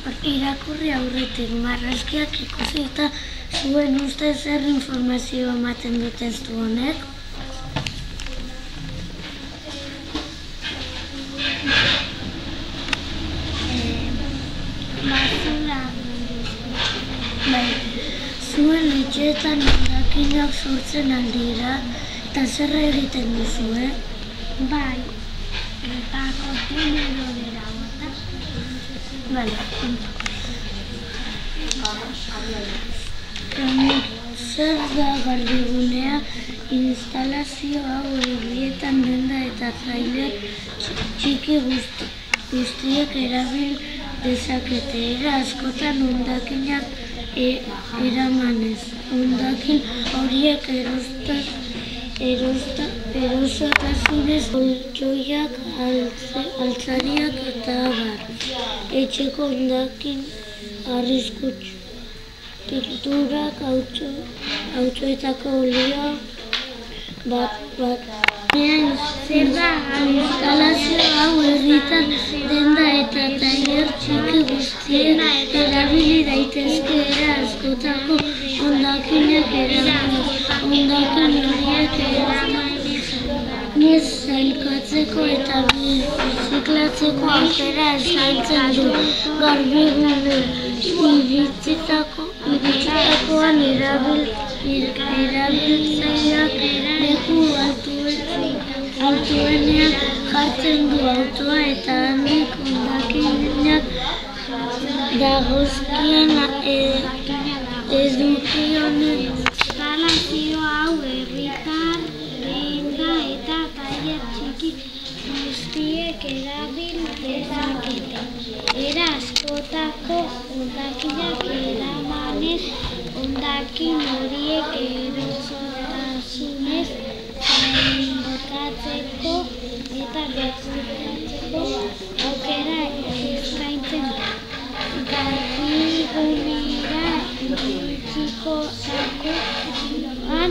Irakurri aurretik marrazkiak ikusi eta zuen ustez zer informazio ematen du testu honek? Bai, zuen etxeetan hondakinak sortzen aldira eta zer egiten duzue? Bai, eta kontenerora bota. Zer da garbigunea? Instalazio hau herrietan denda eta trailer txiki guztiek erabil dezakete. Era askotan hondakinak eramanez. Hondakin horiek erosotasunez koltxoiak, altzariak eta abar. Etxeko hondakin arriskutsu. Pinturak, autoetako olioa, Zer da instalazio hau herritan denda eta trailer txiki guztiek erabili daitezke. Era askotako hondakinak eramanez. Hondakin horiek eramanez sailkatzeko eta birziklatzeko aukera eskaintzen du. Garbigune iritsitakoan erabiltzaileak leku altuenean jartzen du autoa eta handik hondakinak dagozkien edukionen. Instalazio hau herritar denda eta trailer txiki guztiek erabil dezakete. Era askotako hondakinak eramanez. Hondakin horiek erosotasunez sailkatzeko eta birziklatzeko aukera eskaintzen du. Garbigunera iritsitakoan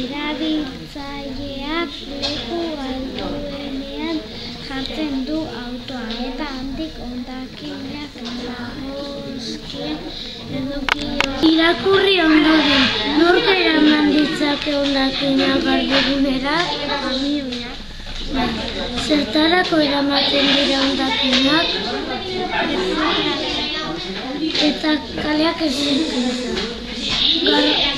erabiltzaileak leku altuenean jartzen du autoa eta handik hondakinak dagozkien edukionen. Irakurri ondoren, nork eraman ditzake hondakinak garbigunera? Kamioiak. Zertarako eramaten dira hondakinak? Eta kaleak ezintzen.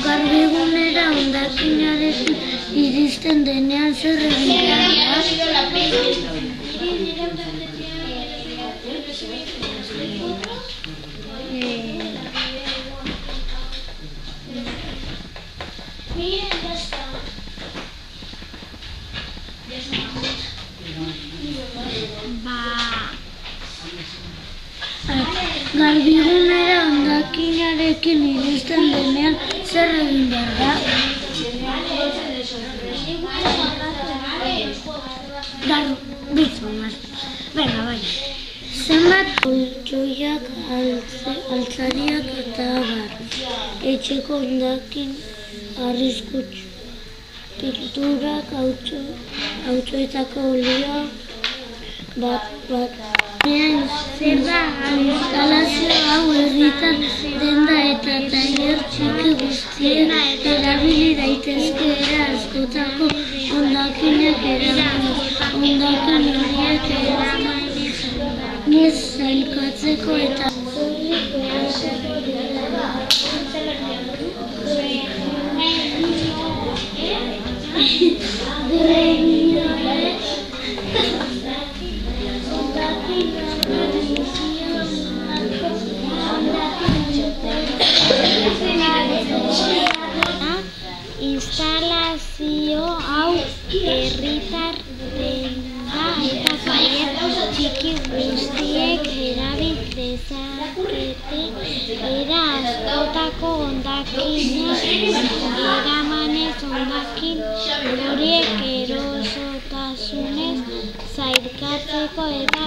Garbigunera hondakinarekin iristen denean zer egin behar da? Garbigunera hondakinarekin iristen denean zer egin behar da? Zenbat koltxoiak, altzariak eta abar. Etxeko hondakin arriskutsu. Pinturak, autoetako olioa, Zer da instalazio hau herritan denda eta trailer txiki guztiek erabili daitezke. Era askotako hondakinak eramanez. Hondakin horiek eramanez sailkatzeko eta instalazio hau herritar denda eta trailer txiki guztiek erabil dezakete. Era askotako hondakinak eramanez. Hondakin horiek erosotasunez sailkatzeko eta